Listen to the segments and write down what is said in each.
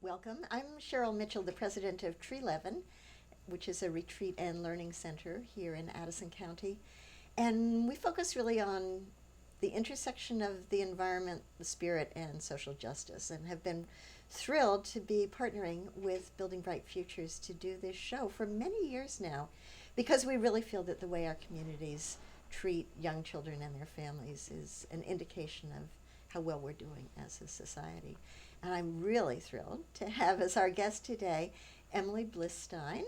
Welcome. I'm Cheryl Mitchell, the president of Tree Levin, which is a retreat and learning center here in Addison County. And we focus really on the intersection of the environment, the spirit, and social justice, and have been thrilled to be partnering with Building Bright Futures to do this show for many years now, because we really feel that the way our communities treat young children and their families is an indication of how well we're doing as a society. And I'm really thrilled to have as our guest today Emily Blistein,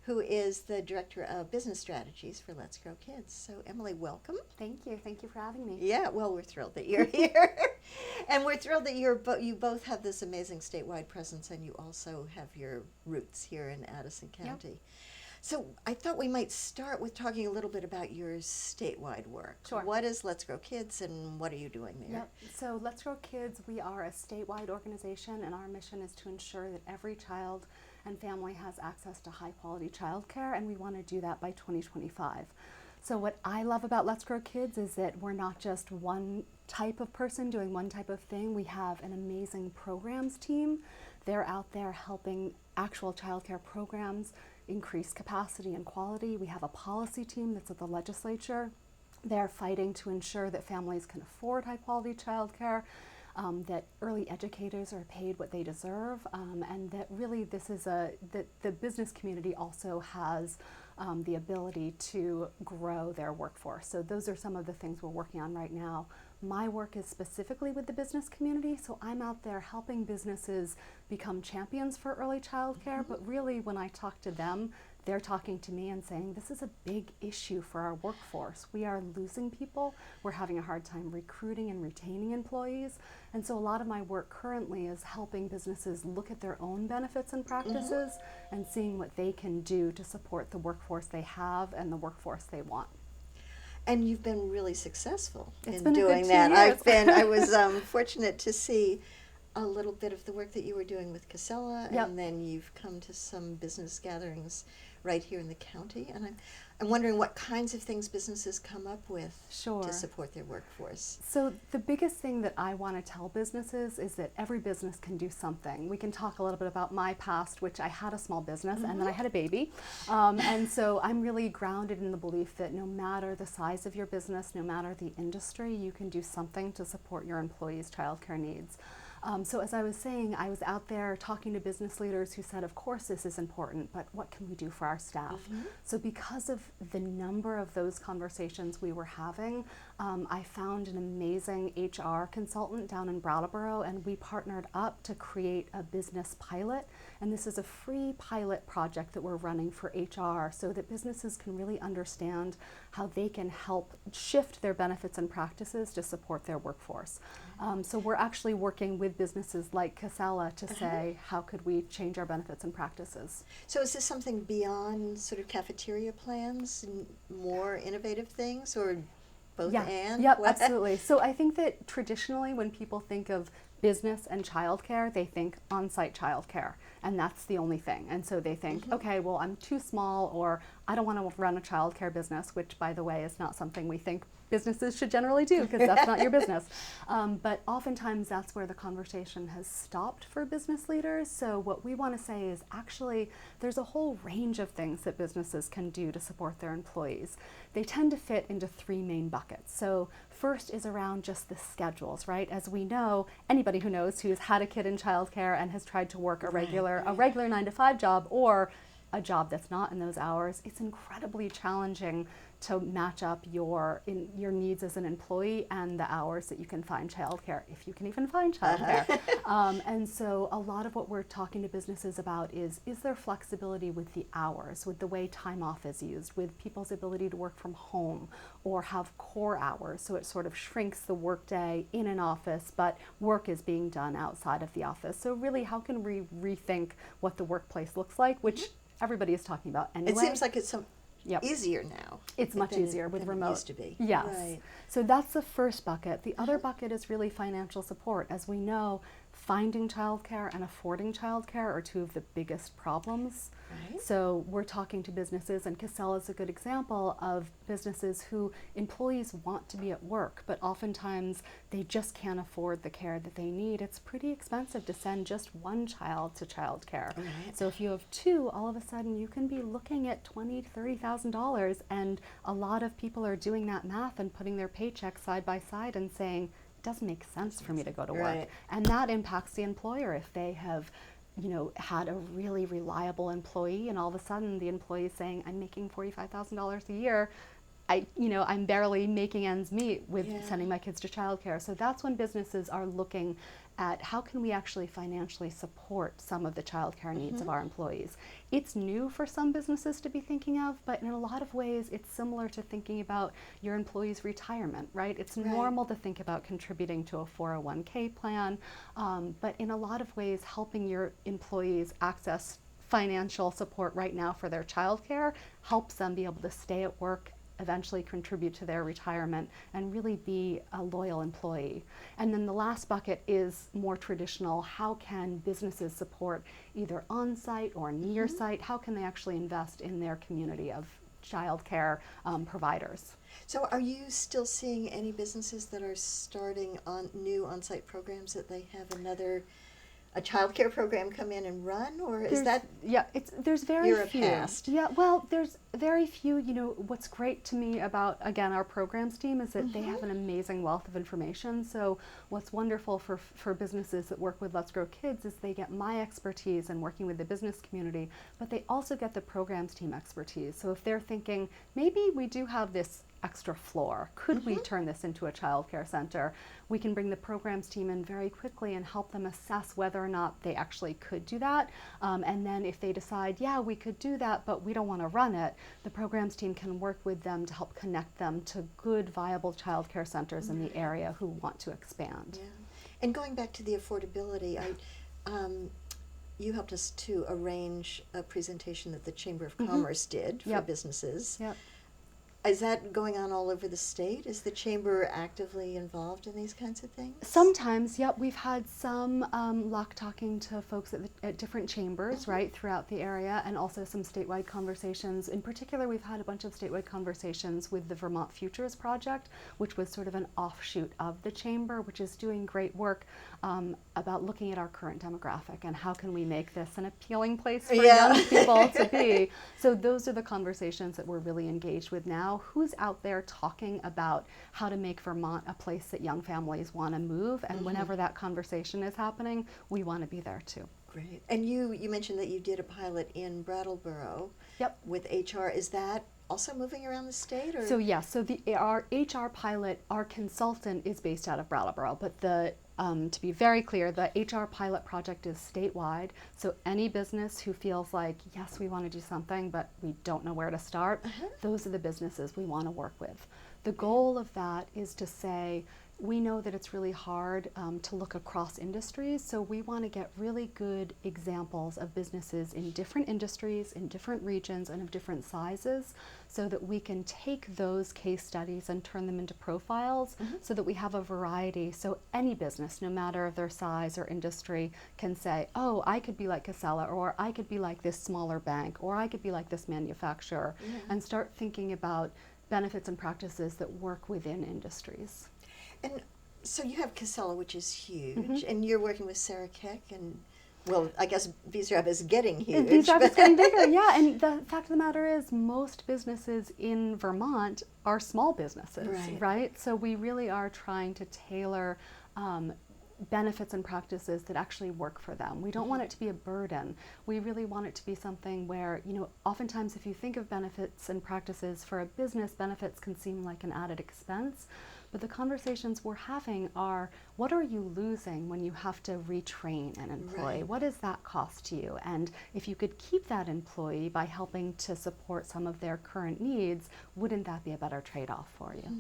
who is the Director of Business Strategies for Let's Grow Kids. So Emily, welcome. Thank you. Thank you for having me. Yeah, well, we're thrilled that you're here. And we're thrilled that you both have this amazing statewide presence, and you also have your roots here in Addison County. Yep. So I thought we might start with talking a little bit about your statewide work. Sure. What is Let's Grow Kids, and what are you doing there? Yep. So Let's Grow Kids, we are a statewide organization, and our mission is to ensure that every child and family has access to high quality childcare, and we want to do that by 2025. So what I love about Let's Grow Kids is that we're not just one type of person doing one type of thing. We have an amazing programs team. They're out there helping actual childcare programs increase capacity and quality. We have a policy team that's at the legislature. They're fighting to ensure that families can afford high quality childcare, that early educators are paid what they deserve, and that really this is that the business community also has the ability to grow their workforce. So those are some of the things we're working on right now. My work is specifically with the business community, so I'm out there helping businesses become champions for early childcare, but really when I talk to them, they're talking to me and saying, this is a big issue for our workforce. We are losing people. We're having a hard time recruiting and retaining employees. And so a lot of my work currently is helping businesses look at their own benefits and practices and seeing what they can do to support the workforce they have and the workforce they want. And you've been really successful in doing that. I was fortunate to see a little bit of the work that you were doing with Casella, Yep. And then you've come to some business gatherings right here in the county. And I'm wondering what kinds of things businesses come up with to support their workforce. So the biggest thing that I want to tell businesses is that every business can do something. We can talk a little bit about my past, which I had a small business and then I had a baby. And so I'm really grounded in the belief that no matter the size of your business, no matter the industry, you can do something to support your employees' childcare needs. So as I was saying, I was out there talking to business leaders who said, of course this is important, but what can we do for our staff? So because of the number of those conversations we were having, I found an amazing HR consultant down in Brattleboro, and we partnered up to create a business pilot. And this is a free pilot project that we're running for HR so that businesses can really understand how they can help shift their benefits and practices to support their workforce. So we're actually working with businesses like Casella to say, how could we change our benefits and practices? So is this something beyond sort of cafeteria plans and more innovative things, or both and? Yep, absolutely. So I think that traditionally when people think of business and childcare, they think on-site childcare, and that's the only thing. And so they think, okay, well, I'm too small, or I don't want to run a childcare business, which, by the way, is not something we think businesses should generally do, because that's not your business. But oftentimes that's where the conversation has stopped for business leaders. So what we want to say is actually there's a whole range of things that businesses can do to support their employees. They tend to fit into three main buckets. So first is around just the schedules, right? As we know, anybody who knows who's had a kid in childcare and has tried to work a regular 9-to-5 job, or a job that's not in those hours, it's incredibly challenging to match up your needs as an employee and the hours that you can find childcare, if you can even find childcare. And so a lot of what we're talking to businesses about is there flexibility with the hours, with the way time off is used, with people's ability to work from home or have core hours, so it sort of shrinks the workday in an office, but work is being done outside of the office. So really, how can we rethink what the workplace looks like, which everybody is talking about anyway. It seems like it's easier now. It's much easier with remote. It used to be. Yes. Right. So that's the first bucket. The other bucket is really financial support. As we know, finding childcare and affording childcare are two of the biggest problems. Right. So we're talking to businesses, and Casella is a good example of businesses who employees want to be at work, but oftentimes they just can't afford the care that they need. It's pretty expensive to send just one child to childcare. Right. So if you have two, all of a sudden you can be looking at $20,000 to $30,000, and a lot of people are doing that math and putting their paychecks side by side and saying, doesn't make sense for me to go to work. Right. And that impacts the employer if they have, had a really reliable employee, and all of a sudden the employee is saying, I'm making $45,000 a year. I'm barely making ends meet with sending my kids to childcare. So that's when businesses are looking at how can we actually financially support some of the childcare needs of our employees. It's new for some businesses to be thinking of, but in a lot of ways it's similar to thinking about your employees' retirement, right? It's normal to think about contributing to a 401k plan, but in a lot of ways helping your employees access financial support right now for their childcare helps them be able to stay at work, eventually contribute to their retirement, and really be a loyal employee. And then the last bucket is more traditional. How can businesses support either on-site or near-site? How can they actually invest in their community of childcare providers? So are you still seeing any businesses that are starting on new on-site programs that they have a childcare program come in and run, or is that there's very few. Past? Yeah, well, there's very few. What's great to me about, again, our programs team is that they have an amazing wealth of information. So what's wonderful for businesses that work with Let's Grow Kids is they get my expertise in working with the business community, but they also get the programs team expertise. So if they're thinking, maybe we do have this extra floor, could we turn this into a child care center? We can bring the programs team in very quickly and help them assess whether or not they actually could do that. And then if they decide, yeah, we could do that, but we don't want to run it, the programs team can work with them to help connect them to good, viable child care centers in the area who want to expand. Yeah. And going back to the affordability, you helped us to arrange a presentation that the Chamber of Commerce did for businesses. Yep. Is that going on all over the state? Is the Chamber actively involved in these kinds of things? Sometimes, yep. We've had some luck talking to folks at different chambers, right, throughout the area, and also some statewide conversations. In particular, we've had a bunch of statewide conversations with the Vermont Futures Project, which was sort of an offshoot of the Chamber, which is doing great work about looking at our current demographic and how can we make this an appealing place for young people to be. So those are the conversations that we're really engaged with now. Who's out there talking about how to make Vermont a place that young families want to move, and whenever that conversation is happening, we want to be there too. Great. And you mentioned that you did a pilot in Brattleboro with HR. Is that also moving around the state? Or? So yes, so our HR pilot, our consultant is based out of Brattleboro, but to be very clear, the HR pilot project is statewide, so any business who feels like, yes, we want to do something, but we don't know where to start, those are the businesses we want to work with. The goal of that is to say, we know that it's really hard to look across industries, so we want to get really good examples of businesses in different industries, in different regions, and of different sizes, so that we can take those case studies and turn them into profiles so that we have a variety. So any business, no matter their size or industry, can say, oh, I could be like Casella, or I could be like this smaller bank, or I could be like this manufacturer, and start thinking about benefits and practices that work within industries. And so you have Casella, which is huge, and you're working with Sarah Keck, and well, I guess VSRAP is getting huge. VSRAP is getting bigger, yeah. And the fact of the matter is, most businesses in Vermont are small businesses, right? So we really are trying to tailor benefits and practices that actually work for them. We don't want it to be a burden. We really want it to be something where, oftentimes if you think of benefits and practices for a business, benefits can seem like an added expense. But the conversations we're having are, what are you losing when you have to retrain an employee? What does that cost to you? And if you could keep that employee by helping to support some of their current needs, wouldn't that be a better trade-off for you?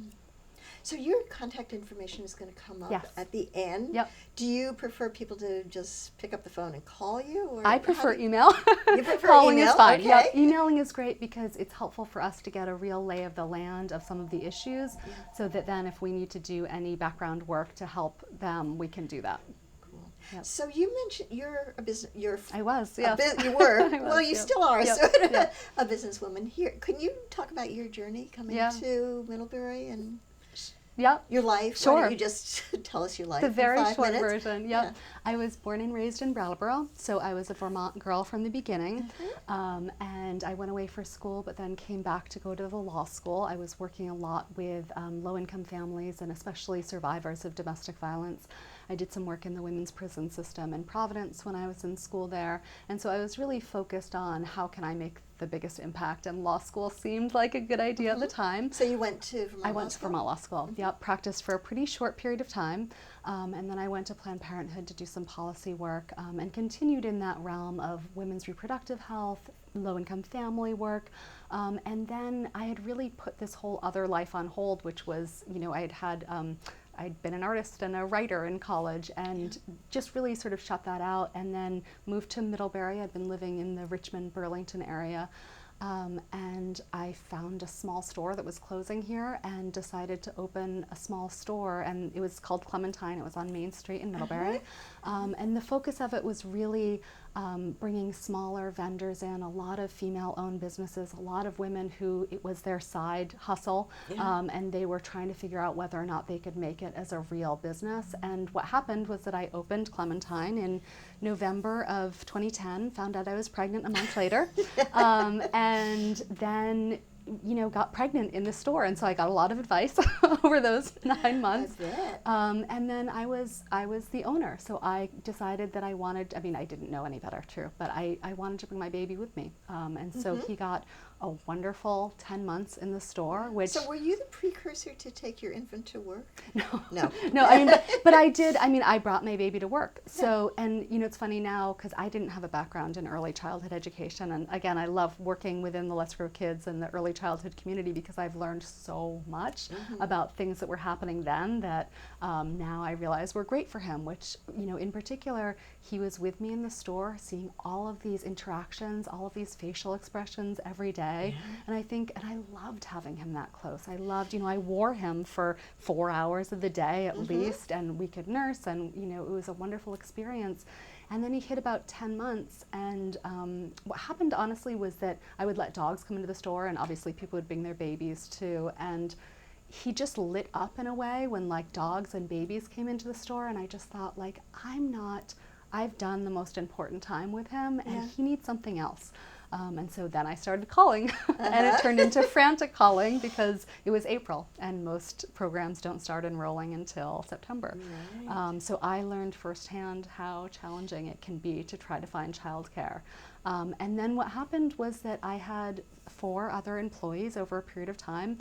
So your contact information is going to come up at the end. Yep. Do you prefer people to just pick up the phone and call you? Or I prefer email. You prefer Calling email? is fine. Okay. Yep. Emailing is great because it's helpful for us to get a real lay of the land of some of the issues, so that then if we need to do any background work to help them, we can do that. Cool. Yep. So you mentioned you're a business. I was, yeah. You were. I was, Well, you yep. still are. Yep. So Yep. a businesswoman here. Can you talk about your journey coming Yeah. to Middlebury and Yep. your life? Sure. Why don't you just tell us your life The in very 5 short minutes? version. Yep. Yeah. I was born and raised in Brattleboro, so I was a Vermont girl from the beginning. And I went away for school, but then came back to go to the law school. I was working a lot with low-income families and especially survivors of domestic violence. I did some work in the women's prison system in Providence when I was in school there. And so I was really focused on how can I make the biggest impact, and law school seemed like a good idea at the time. So you went to Vermont I went Law to School? Vermont Law School. Yep, practiced for a pretty short period of time, and then I went to Planned Parenthood to do some policy work, and continued in that realm of women's reproductive health, low-income family work, and then I had really put this whole other life on hold, which was, you know, I'd been an artist and a writer in college, and just really sort of shut that out, and then moved to Middlebury. I'd been living in the Richmond, Burlington area, and I found a small store that was closing here and decided to open a small store, and it was called Clementine. It was on Main Street in Middlebury. And the focus of it was really bringing smaller vendors in, a lot of female-owned businesses, a lot of women who it was their side hustle, and they were trying to figure out whether or not they could make it as a real business. And what happened was that I opened Clementine in November of 2010, found out I was pregnant a month later, and then got pregnant in the store, and so I got a lot of advice over those 9 months. I bet. And then I was the owner, so I decided that I wanted. I mean, I didn't know any better, true, but I wanted to bring my baby with me, and so he got a wonderful 10 months in the store. Which So were you the precursor to take your infant to work? No. I mean, but I did. I mean, I brought my baby to work. So, and it's funny now because I didn't have a background in early childhood education, and again, I love working within the Let's Grow Kids and the early childhood community because I've learned so much about things that were happening then that now I realize were great for him. Which, in particular, he was with me in the store, seeing all of these interactions, all of these facial expressions every day. And I loved having him that close. I loved, I wore him for 4 hours of the day at least, and we could nurse, and it was a wonderful experience. And then he hit about 10 months, and what happened honestly was that I would let dogs come into the store, and obviously people would bring their babies too, and he just lit up in a way when like dogs and babies came into the store, and I just thought like, I've done the most important time with him, and he needs something else. And so then I started calling, and it turned into frantic calling because it was April, and most programs don't start enrolling until September. Right. So I learned firsthand how challenging it can be to try to find childcare. And then what happened was that I had 4 other employees over a period of time.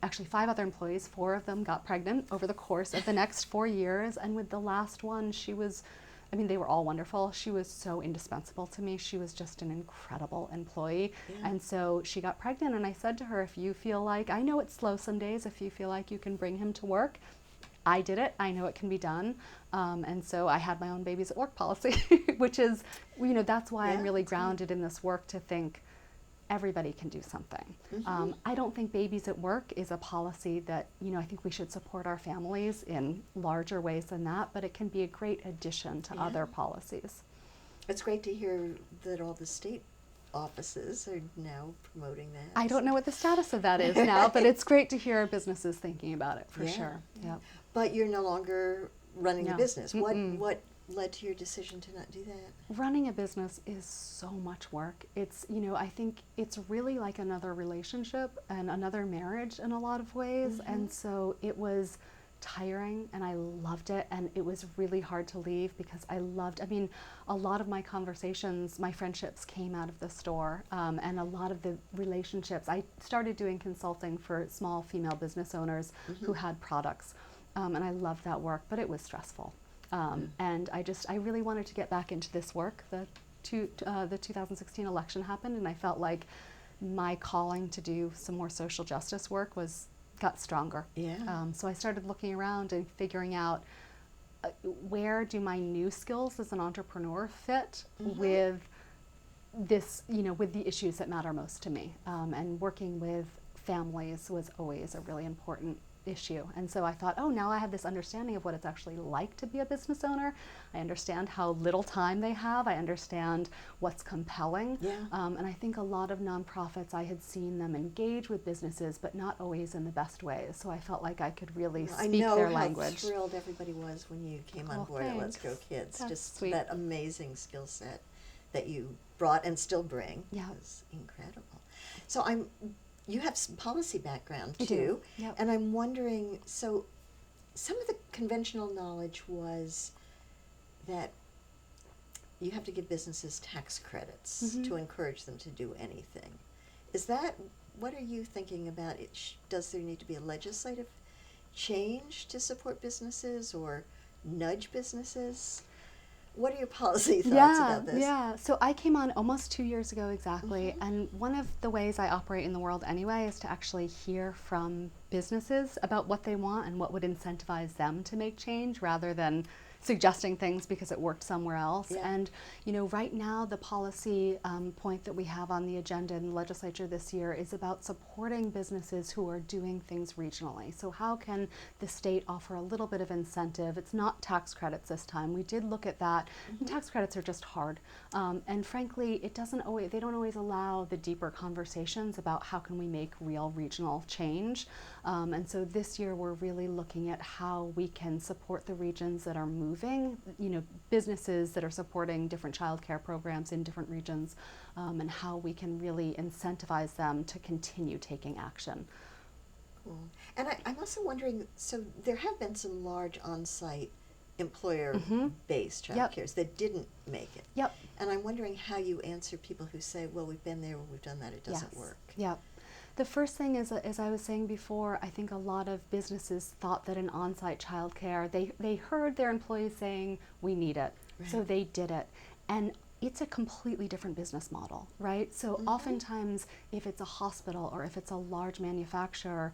Actually 5 other employees, 4 of them got pregnant over the course of the next 4 years, and with the last one, they were all wonderful. She was so indispensable to me. She was just an incredible employee. And so she got pregnant, and I said to her, if you feel like, I know it's slow some days, if you feel like you can bring him to work, I did it. I know it can be done. And so I had my own babies at work policy, which is, that's why I'm really grounded in this work to think, everybody can do something. I don't think babies at work is a policy that, I think we should support our families in larger ways than that, but it can be a great addition to other policies. It's great to hear that all the state offices are now promoting that. I don't know what the status of that is now, but it's great to hear our businesses thinking about it for sure. Yeah. But you're no longer running a No. business. What led to your decision to not do that? Running a business is so much work. It's, I think it's really like another relationship and another marriage in a lot of ways. And so it was tiring, and I loved it, and it was really hard to leave because a lot of my conversations, my friendships came out of the store, and a lot of the relationships, I started doing consulting for small female business owners who had products, and I loved that work, but it was stressful. And I really wanted to get back into this work. The 2016 election happened, and I felt like my calling to do some more social justice work got stronger. So I started looking around and figuring out where do my new skills as an entrepreneur fit with this, with the issues that matter most to me. And working with families was always a really important issue. And so I thought, oh, now I have this understanding of what it's actually like to be a business owner. I understand how little time they have. I understand what's compelling. Yeah. And I think a lot of nonprofits, I had seen them engage with businesses, but not always in the best ways. So I felt like I could really speak their language. I know how thrilled everybody was when you came on board at Let's Go Kids. That's Just sweet. that amazing skill set that you brought and still bring. Yeah. Was incredible. So you have some policy background I too. do. Yep. And I'm wondering, so some of the conventional knowledge was that you have to give businesses tax credits to encourage them to do anything. Is that, what are you thinking about? Does there need to be a legislative change to support businesses or nudge businesses? What are your policy thoughts about this? Yeah, so I came on almost 2 years ago exactly, and one of the ways I operate in the world anyway is to actually hear from businesses about what they want and what would incentivize them to make change rather than suggesting things because it worked somewhere else. Yeah. And right now the policy point that we have on the agenda in the legislature this year is about supporting businesses who are doing things regionally. So how can the state offer a little bit of incentive? It's not tax credits this time. We did look at that, and tax credits are just hard. And frankly, they don't always allow the deeper conversations about how can we make real regional change. And so this year we're really looking at how we can support the regions that are moving, businesses that are supporting different child care programs in different regions, and how we can really incentivize them to continue taking action. Cool. And I'm also wondering, so there have been some large on-site employer-based child cares that didn't make it. Yep. And I'm wondering how you answer people who say, well, we've been there, we've done that, it doesn't work. Yep. The first thing is, as I was saying before, I think a lot of businesses thought that an on-site childcare, they heard their employees saying, we need it, so they did it. And it's a completely different business model, right? So oftentimes, if it's a hospital or if it's a large manufacturer,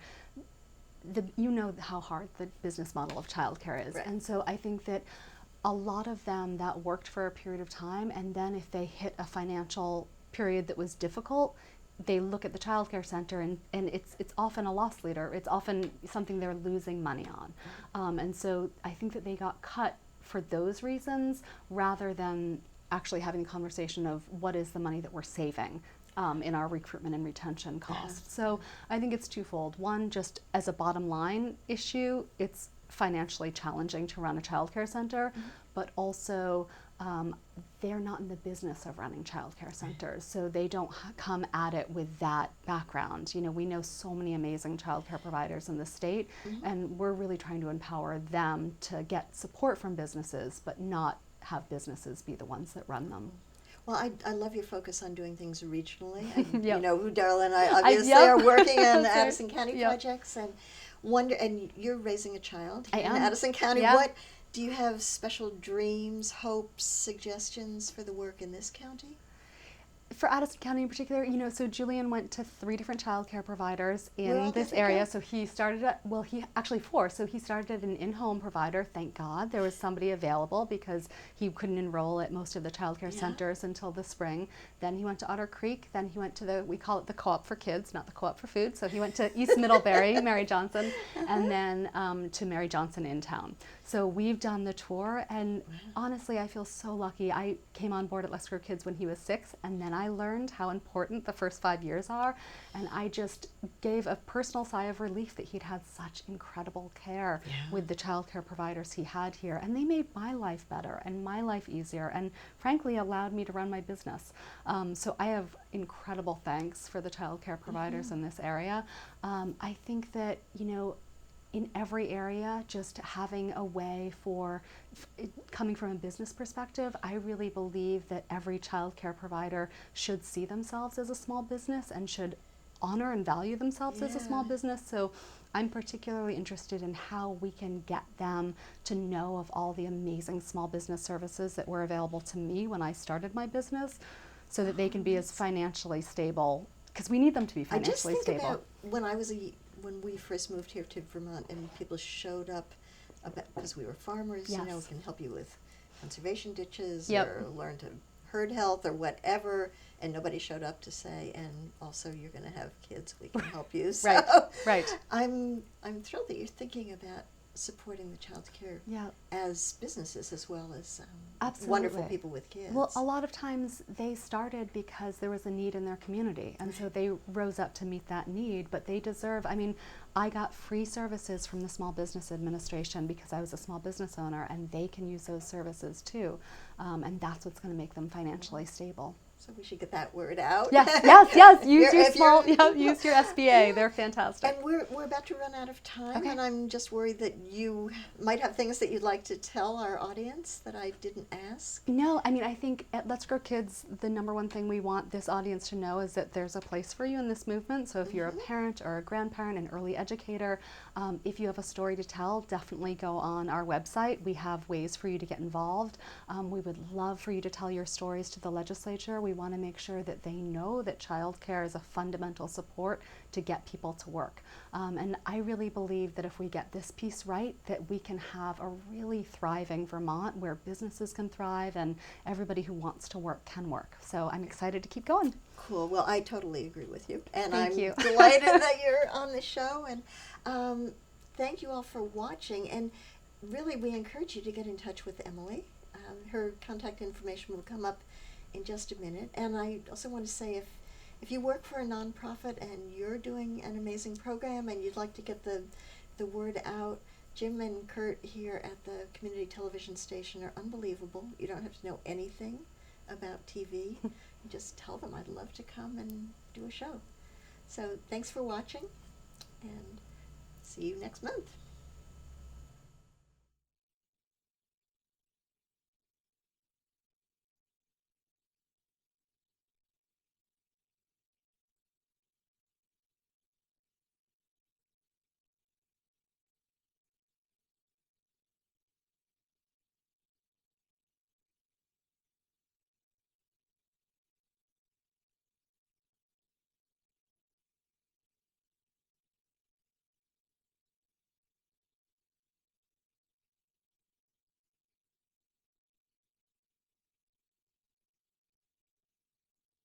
you know how hard the business model of childcare is. Right. And so I think that a lot of them that worked for a period of time, and then if they hit a financial period that was difficult, they look at the child care center and it's often a loss leader. It's often something they're losing money on. And so I think that they got cut for those reasons rather than actually having a conversation of what is the money that we're saving in our recruitment and retention costs. So I think it's twofold. One, just as a bottom line issue, it's financially challenging to run a child care center, but also they're not in the business of running child care centers, so they don't come at it with that background. We know so many amazing child care providers in the state, and we're really trying to empower them to get support from businesses, but not have businesses be the ones that run them. Well, I love your focus on doing things regionally. And, Yep. Daryl and I obviously yep. are working on That's right. Addison County Yep. projects, and you're raising a child I in am. Addison County. Yeah. What do you have special dreams, hopes, suggestions for the work in this county? For Addison County in particular, so Julian went to 3 different child care providers Where all in this did they area. go? So he started at, he actually 4. So he started at an in-home provider, thank God. There was somebody available because he couldn't enroll at most of the child care centers until the spring. Then he went to Otter Creek. Then he went to we call it the Co-op for Kids, not the Co-op for Food. So he went to East Middlebury, Mary Johnson, and then to Mary Johnson in town. So we've done the tour, and honestly, I feel so lucky. I came on board at Let's Grow Kids when he was 6, and then I learned how important the first 5 years are, and I just gave a personal sigh of relief that he'd had such incredible care with the child care providers he had here, and they made my life better and my life easier, and frankly allowed me to run my business. So I have incredible thanks for the child care providers in this area. I think that, in every area, just having a way for, coming from a business perspective, I really believe that every child care provider should see themselves as a small business and should honor and value themselves as a small business. So I'm particularly interested in how we can get them to know of all the amazing small business services that were available to me when I started my business, so that they can be as financially stable, because we need them to be financially I just think stable. about when we first moved here to Vermont, and people showed up because we were farmers, Yes. can help you with conservation ditches Yep. or learn to herd health or whatever, and nobody showed up to say, and also you're going to have kids, we can help you. So Right, right. I'm thrilled that you're thinking about supporting the child care Yeah. as businesses as well as Absolutely. wonderful people with kids. Well, a lot of times they started because there was a need in their community, and so they rose up to meet that need, but they deserve, I mean, I got free services from the Small Business Administration because I was a small business owner, and they can use those services too, and that's what's going to make them financially stable. So we should get that word out. Yes, yes, yes. Use You're- your if small, you're- yeah, use your SBA. They're fantastic. And we're about to run out of time, Okay. and I'm just worried that you might have things that you'd like to tell our audience that I didn't ask. No, I mean, I think at Let's Grow Kids, the number one thing we want this audience to know is that there's a place for you in this movement. So if you're a parent or a grandparent, an early educator, if you have a story to tell, definitely go on our website. We have ways for you to get involved. We would love for you to tell your stories to the legislature. We want to make sure that they know that childcare is a fundamental support to get people to work. And I really believe that if we get this piece right, that we can have a really thriving Vermont where businesses can thrive and everybody who wants to work can work. So I'm excited to keep going. Cool. Well, I totally agree with you. And Thank I'm you. delighted that you're on the show. And thank you all for watching. And really, we encourage you to get in touch with Emily. Her contact information will come up in just a minute. And I also want to say if you work for a nonprofit and you're doing an amazing program and you'd like to get the word out, Jim and Kurt here at the community television station are unbelievable. You don't have to know anything about TV. You just tell them, I'd love to come and do a show. So thanks for watching, and see you next month.